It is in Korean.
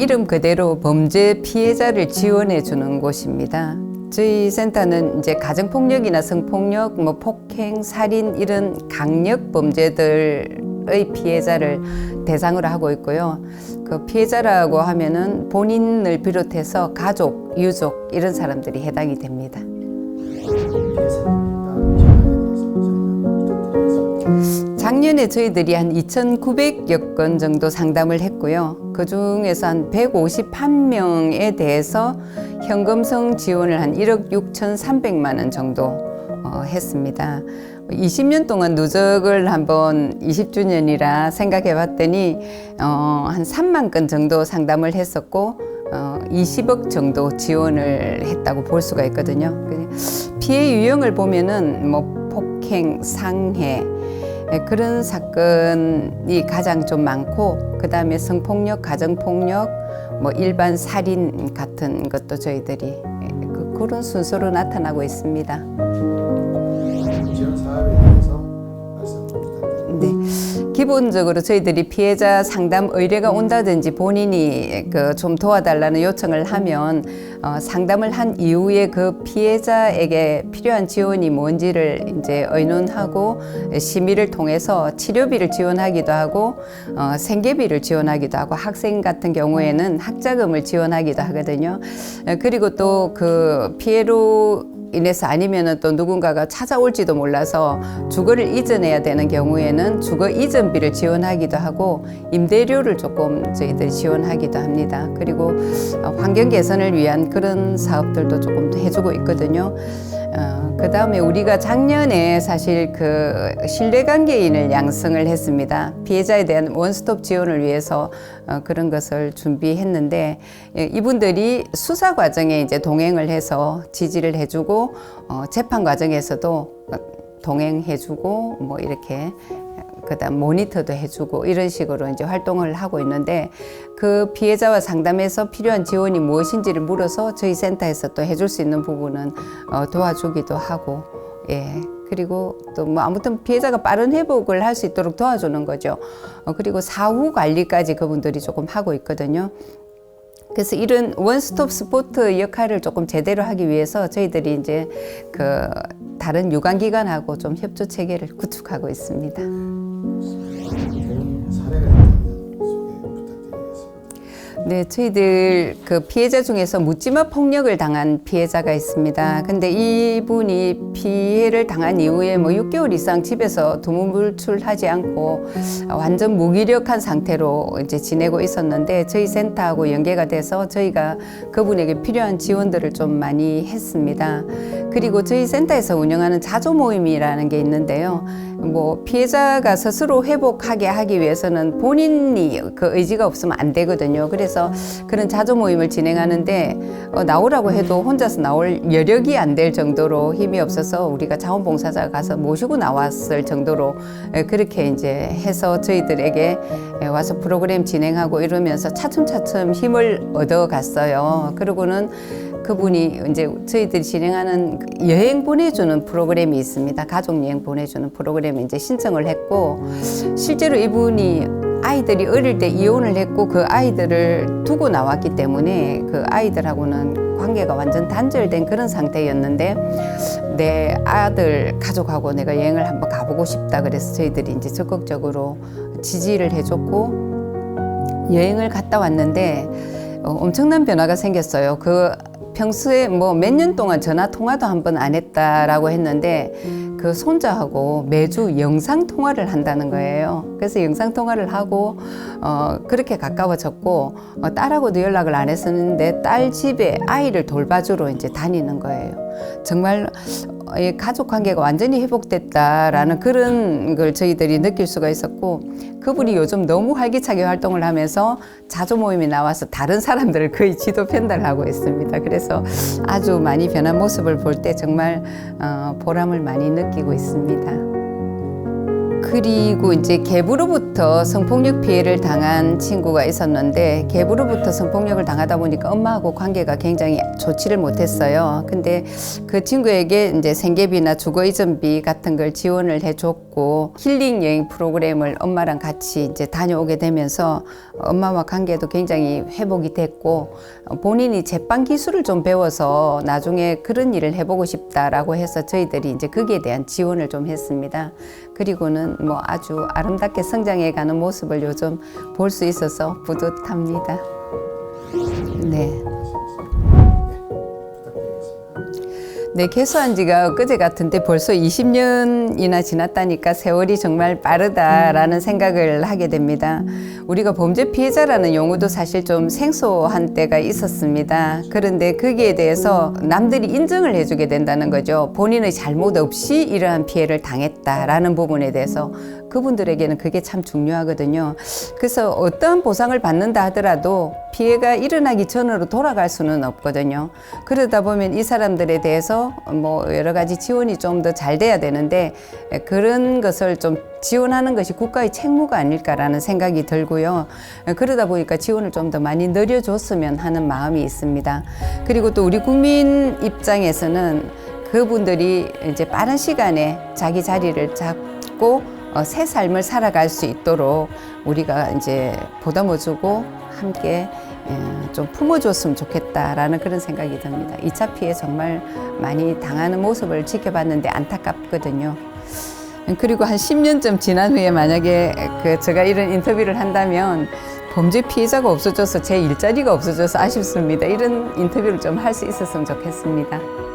이름 그대로 범죄 피해자를 지원해 주는 곳입니다. 저희 센터는 이제 가정폭력이나 성폭력, 폭행, 살인 이런 강력 범죄들의 피해자를 대상으로 하고 있고요. 그 피해자라고 하면은 본인을 비롯해서 가족, 유족 이런 사람들이 해당이 됩니다. 작년에 저희들이 한 2,900여 건 정도 상담을 했고요. 그 중에서 한 151명에 대해서 현금성 지원을 한 1억 6,300만 원 정도 했습니다. 20년 동안 누적을 한번 20주년이라 생각해 봤더니 한 3만 건 정도 상담을 했었고 20억 정도 지원을 했다고 볼 수가 있거든요. 피해 유형을 보면은 폭행, 상해 그런 사건이 가장 좀 많고, 그 다음에 성폭력, 가정폭력, 일반 살인 같은 것도 저희들이 그런 순서로 나타나고 있습니다. 지원 사업에 대해서 말씀 부탁드립니다. 네. 기본적으로 저희들이 피해자 상담 의뢰가 온다든지 본인이 좀 도와달라는 요청을 하면 상담을 한 이후에 그 피해자에게 필요한 지원이 뭔지를 이제 의논하고 심의를 통해서 치료비를 지원하기도 하고 생계비를 지원하기도 하고 학생 같은 경우에는 학자금을 지원하기도 하거든요. 그리고 또 그 피해로 인해서 아니면은 또 누군가가 찾아올지도 몰라서 주거를 이전해야 되는 경우에는 주거 이전비를 지원하기도 하고 임대료를 조금 저희들이 지원하기도 합니다. 그리고 환경 개선을 위한 그런 사업들도 조금 해주고 있거든요. 그 다음에 우리가 작년에 사실 그 신뢰관계인을 양성을 했습니다. 피해자에 대한 원스톱 지원을 위해서 그런 것을 준비했는데 이분들이 수사 과정에 이제 동행을 해서 지지를 해주고 재판 과정에서도 동행해주고 이렇게 그다음 모니터도 해주고 이런 식으로 이제 활동을 하고 있는데 그 피해자와 상담해서 필요한 지원이 무엇인지를 물어서 저희 센터에서 또 해줄 수 있는 부분은 도와주기도 하고 그리고 또 아무튼 피해자가 빠른 회복을 할 수 있도록 도와주는 거죠. 그리고 사후 관리까지 그분들이 조금 하고 있거든요. 그래서 이런 원스톱 스포트 역할을 조금 제대로 하기 위해서 저희들이 이제 그 다른 유관기관하고 좀 협조 체계를 구축하고 있습니다. 개인 사례가 있다면 소개 부탁드리겠습니다. 네, 저희들 그 피해자 중에서 묻지마 폭력을 당한 피해자가 있습니다. 근데 이분이 피해를 당한 이후에 6개월 이상 집에서 두문불출하지 않고 완전 무기력한 상태로 이제 지내고 있었는데 저희 센터하고 연계가 돼서 저희가 그분에게 필요한 지원들을 좀 많이 했습니다. 그리고 저희 센터에서 운영하는 자조 모임이라는 게 있는데요. 피해자가 스스로 회복하게 하기 위해서는 본인이 그 의지가 없으면 안 되거든요. 그래서 그런 자조 모임을 진행하는데 나오라고 해도 혼자서 나올 여력이 안 될 정도로 힘이 없어서 우리가 자원봉사자가 가서 모시고 나왔을 정도로 그렇게 이제 해서 저희들에게 와서 프로그램 진행하고 이러면서 차츰차츰 힘을 얻어갔어요. 그러고는 그분이 이제 저희들이 진행하는 여행 보내주는 프로그램이 있습니다. 가족 여행 보내주는 프로그램에 이제 신청을 했고, 실제로 이분이 아이들이 어릴 때 이혼을 했고 그 아이들을 두고 나왔기 때문에 그 아이들하고는 관계가 완전 단절된 그런 상태였는데 내 아들 가족하고 내가 여행을 한번 가보고 싶다 그래서 저희들이 이제 적극적으로 지지를 해줬고 여행을 갔다 왔는데 엄청난 변화가 생겼어요. 그 평소에 몇 년 동안 전화 통화도 한 번 안 했다라고 했는데 그 손자하고 매주 영상 통화를 한다는 거예요. 그래서 영상 통화를 하고 그렇게 가까워졌고 딸하고도 연락을 안 했었는데 딸 집에 아이를 돌봐주러 이제 다니는 거예요. 정말 가족 관계가 완전히 회복됐다라는 그런 걸 저희들이 느낄 수가 있었고, 그분이 요즘 너무 활기차게 활동을 하면서 자조 모임에 나와서 다른 사람들을 거의 지도 편달하고 있습니다. 그래서 아주 많이 변한 모습을 볼 때 정말 보람을 많이 느끼고 있습니다. 그리고 이제 계부로부터 성폭력 피해를 당한 친구가 있었는데 계부로부터 성폭력을 당하다 보니까 엄마하고 관계가 굉장히 좋지를 못했어요. 근데 그 친구에게 이제 생계비나 주거 이전비 같은 걸 지원을 해줬고 힐링 여행 프로그램을 엄마랑 같이 이제 다녀오게 되면서 엄마와 관계도 굉장히 회복이 됐고 본인이 제빵 기술을 좀 배워서 나중에 그런 일을 해보고 싶다라고 해서 저희들이 이제 거기에 대한 지원을 좀 했습니다. 그리고는 뭐 아주 아름답게 성장해 가는 모습을 요즘 볼 수 있어서 뿌듯합니다. 네. 네, 개소한 지가 엊그제 같은데 벌써 20년이나 지났다니까 세월이 정말 빠르다라는 생각을 하게 됩니다. 우리가 범죄 피해자라는 용어도 사실 좀 생소한 때가 있었습니다. 그런데 거기에 대해서 남들이 인정을 해주게 된다는 거죠. 본인의 잘못 없이 이러한 피해를 당했다라는 부분에 대해서 그분들에게는 그게 참 중요하거든요. 그래서 어떠한 보상을 받는다 하더라도 피해가 일어나기 전으로 돌아갈 수는 없거든요. 그러다 보면 이 사람들에 대해서 뭐 여러 가지 지원이 좀 더 잘 돼야 되는데 그런 것을 좀 지원하는 것이 국가의 책무가 아닐까라는 생각이 들고요. 그러다 보니까 지원을 좀 더 많이 늘려줬으면 하는 마음이 있습니다. 그리고 또 우리 국민 입장에서는 그분들이 이제 빠른 시간에 자기 자리를 잡고 새 삶을 살아갈 수 있도록 우리가 이제 보듬어주고 함께 좀 품어줬으면 좋겠다라는 그런 생각이 듭니다. 2차 피해 정말 많이 당하는 모습을 지켜봤는데 안타깝거든요. 그리고 한 10년쯤 지난 후에 만약에 제가 이런 인터뷰를 한다면 범죄 피해자가 없어져서 제 일자리가 없어져서 아쉽습니다. 이런 인터뷰를 좀 할 수 있었으면 좋겠습니다.